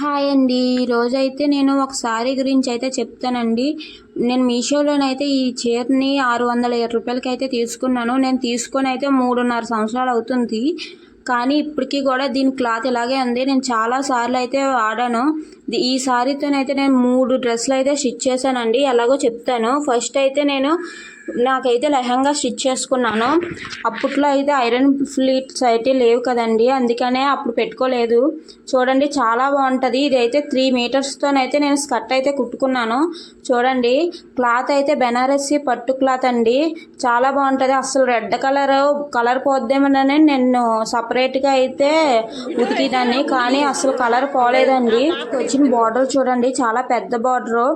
Hi అండి. ఈరోజైతే నేను ఒక శారీ గురించి అయితే చెప్తానండి. నేను మీషోలోనైతే ఈ చీరని రూ. 607 అయితే తీసుకున్నాను. నేను తీసుకొని అయితే 3.5 సంవత్సరాలు అవుతుంది. కానీ ఇప్పటికీ కూడా దీని క్లాత్ ఇలాగే ఉంది. నేను చాలా సార్లు అయితే వాడాను. ఈ శారీతోనైతే నేను 3 డ్రెస్సులు అయితే స్టిచ్ చేశానండి. ఎలాగో చెప్తాను. ఫస్ట్ అయితే నాకైతే లెహంగా స్టిచ్ చేసుకున్నాను. అప్పట్లో అయితే ఐరన్ ప్లీట్స్ అయితే లేవు కదండి, అందుకనే అప్పుడు పెట్టుకోలేదు. చూడండి చాలా బాగుంటుంది. ఇది అయితే 3 మీటర్స్తోనైతే నేను స్కర్ట్ అయితే కుట్టుకున్నాను. చూడండి క్లాత్ అయితే బెనారసీ పట్టు క్లాత్ అండి. చాలా బాగుంటుంది. అసలు రెడ్ కలర్ పోద్దేమోనని నేను సపరేట్గా అయితే ఉతికిదాన్ని, కానీ అసలు కలర్ పోలేదండి. వచ్చిన బార్డర్ చూడండి, చాలా పెద్ద బార్డరు,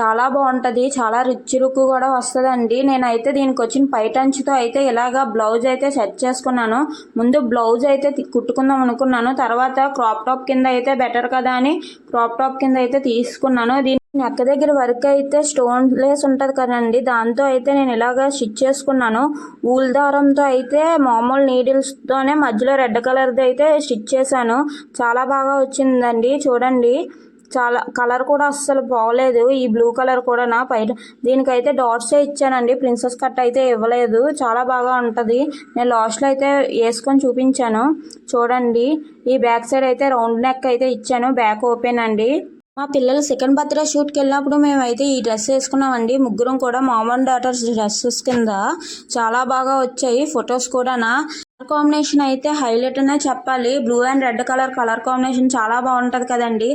చాలా బాగుంటుంది. చాలా రిచ్ లుక్ కూడా వస్తుందండి. నేనైతే దీనికి వచ్చిన పైటంచుతో అయితే ఇలాగా బ్లౌజ్ అయితే సెట్ చేసుకున్నాను. ముందు బ్లౌజ్ అయితే కుట్టుకుందాం అనుకున్నాను. తర్వాత క్రాప్ టాప్ కింద అయితే బెటర్ కదా అని క్రాప్ టాప్ కింద అయితే తీసుకున్నాను. దీని నెక్క దగ్గర వరకు అయితే స్టోన్ లేస్ ఉంటుంది కదండి, దాంతో అయితే నేను ఇలాగా స్టిచ్ చేసుకున్నాను. ఊల్ దారంతో అయితే మామూలు నీడిల్స్తోనే మధ్యలో రెడ్ కలర్ది అయితే స్టిచ్ చేశాను. చాలా బాగా వచ్చిందండి. చూడండి చాలా కలర్ కూడా అస్సలు బాగలేదు. ఈ బ్లూ కలర్ కూడా నా పైన దీనికైతే డాట్సే ఇచ్చానండి, ప్రిన్సెస్ కట్ అయితే ఇవ్వలేదు. చాలా బాగా ఉంటుంది. నేను లాస్ట్లో అయితే వేసుకొని చూపించాను. చూడండి ఈ బ్యాక్ సైడ్ అయితే రౌండ్ నెక్ అయితే ఇచ్చాను, బ్యాక్ ఓపెన్ అండి. మా పిల్లలు సెకండ్ బర్త్డే షూట్కి వెళ్ళినప్పుడు మేమైతే ఈ డ్రెస్ వేసుకున్నామండి. ముగ్గురం కూడా మామ్ అండ్ డాటర్స్ డ్రెస్సెస్ కింద చాలా బాగా వచ్చాయి. ఫొటోస్ కూడా కలర్ కాంబినేషన్ అయితే హైలైట్ అనే చెప్పాలి. Blue and red colour combination చాలా బాగుంటుంది కదండి.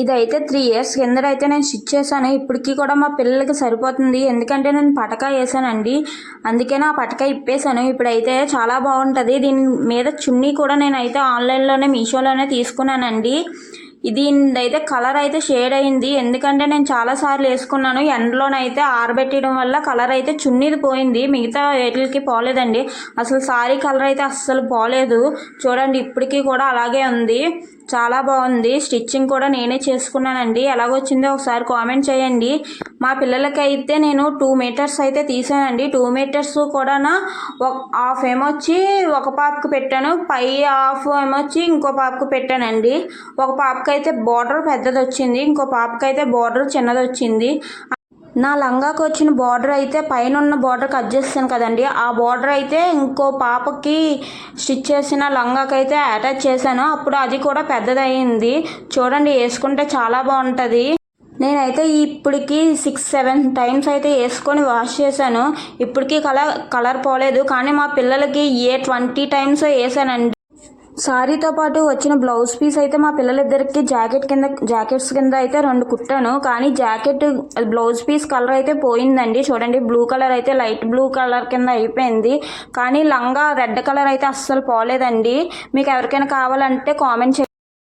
ఇదైతే 3 ఇయర్స్ కిందటైతే నేను స్టిచ్ చేశాను. ఇప్పటికీ కూడా మా పిల్లలకి సరిపోతుంది, ఎందుకంటే నేను పటకా వేసానండి, అందుకే నా పటకా ఇప్పేశాను. ఇప్పుడైతే చాలా బాగుంటుంది. దీని మీద చున్నీ కూడా నేనైతే ఆన్లైన్లోనే మీషోలోనే తీసుకున్నానండి. దీనిదైతే కలర్ అయితే షేడ్ అయింది, ఎందుకంటే నేను చాలాసార్లు వేసుకున్నాను. ఎండలోనైతే ఆరబెట్టడం వల్ల కలర్ అయితే చున్నీది పోయింది, మిగతా వేటికి పోలేదండి. అసలు సారీ కలర్ అయితే అస్సలు పోలేదు. చూడండి ఇప్పటికీ కూడా అలాగే ఉంది. చాలా బాగుంది. స్టిచ్చింగ్ కూడా నేనే చేసుకున్నానండి. ఎలాగొచ్చిందో ఒకసారి కామెంట్ చేయండి. మా పిల్లలకైతే నేను 2 మీటర్స్ అయితే తీసానండి. 2 మీటర్స్ కూడా హాఫ్ ఏమొచ్చి ఒక పాపకు పెట్టాను, పై హాఫ్ ఏమొచ్చి ఇంకో పాపకు పెట్టానండి. ఒక పాపకి అయితే బార్డర్ పెద్దది వచ్చింది, ఇంకో పాపకి అయితే బార్డర్ చిన్నది వచ్చింది. నా లంగాకి వచ్చిన బార్డర్ అయితే పైన ఉన్న బార్డర్ కట్ చేస్తాను కదండి, ఆ బార్డర్ అయితే ఇంకో పాపకి స్టిచ్ చేసిన లంగాకి అయితే అటాచ్ చేశాను. అప్పుడు అది కూడా పెద్దదయ్యింది. చూడండి వేసుకుంటే చాలా బాగుంటుంది. నేనైతే ఇప్పటికి 6-7 టైమ్స్ అయితే వేసుకొని వాష్ చేశాను. ఇప్పటికీ కలర్ పోలేదు. కానీ మా పిల్లలకి 20 టైమ్స్ వేసానండి. సారీతో పాటు వచ్చిన బ్లౌజ్ పీస్ అయితే మా పిల్లలిద్దరికి జాకెట్స్ కింద అయితే 2 కుట్టాను. కానీ జాకెట్ బ్లౌజ్ పీస్ కలర్ అయితే పోయిందండి. చూడండి బ్లూ కలర్ అయితే లైట్ బ్లూ కలర్ కింద అయిపోయింది. కానీ లంగా రెడ్ కలర్ అయితే అస్సలు పోలేదండి. మీకు ఎవరికైనా కావాలంటే కామెంట్ చేయండి.